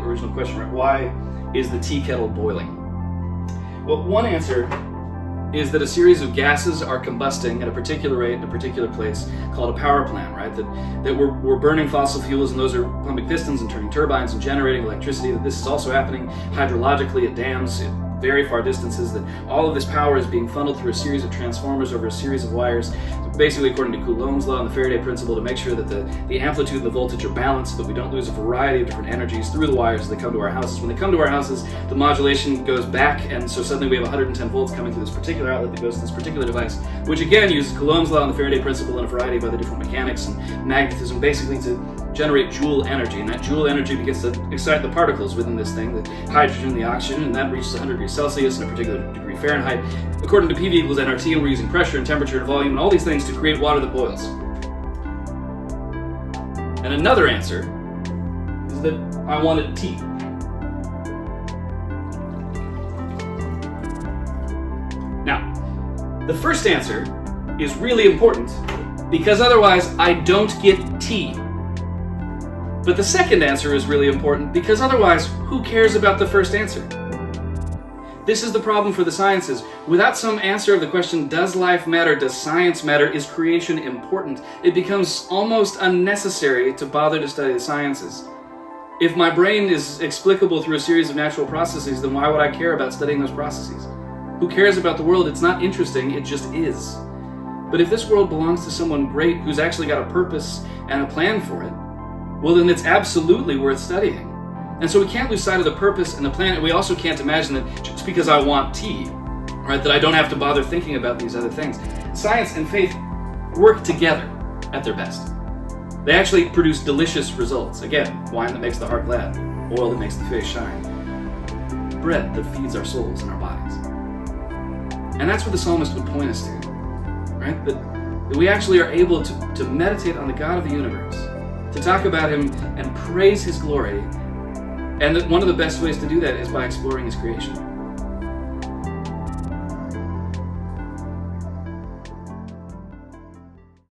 original question, right? Why is the tea kettle boiling? Well, one answer is that a series of gases are combusting at a particular rate in a particular place called a power plant, right? That we're burning fossil fuels, and those are pumping pistons and turning turbines and generating electricity. That this is also happening hydrologically at dams at very far distances, that all of this power is being funneled through a series of transformers over a series of wires, basically according to Coulomb's law and the Faraday principle, to make sure that the amplitude and the voltage are balanced so that we don't lose a variety of different energies through the wires as they come to our houses. When they come to our houses, the modulation goes back, and so suddenly we have 110 volts coming through this particular outlet that goes to this particular device, which again uses Coulomb's law and the Faraday principle and a variety of other different mechanics and magnetism, basically to generate joule energy, and that joule energy begins to excite the particles within this thing, the hydrogen, the oxygen, and that reaches 100 degrees Celsius and a particular degree Fahrenheit, according to PV equals nRT, and we're using pressure and temperature and volume and all these things to create water that boils. And another answer is that I wanted tea. Now, the first answer is really important because otherwise I don't get tea. But the second answer is really important because otherwise, who cares about the first answer? This is the problem for the sciences. Without some answer of the question, does life matter, does science matter, is creation important, it becomes almost unnecessary to bother to study the sciences. If my brain is explicable through a series of natural processes, then why would I care about studying those processes? Who cares about the world? It's not interesting, it just is. But if this world belongs to someone great who's actually got a purpose and a plan for it, well, then it's absolutely worth studying. And so we can't lose sight of the purpose and the plan, and we also can't imagine that just because I want tea, right, that I don't have to bother thinking about these other things. Science and faith work together at their best. They actually produce delicious results. Again, wine that makes the heart glad, oil that makes the face shine, bread that feeds our souls and our bodies. And that's what the psalmist would point us to, right? That we actually are able to meditate on the God of the universe, to talk about him and praise his glory, and that one of the best ways to do that is by exploring his creation.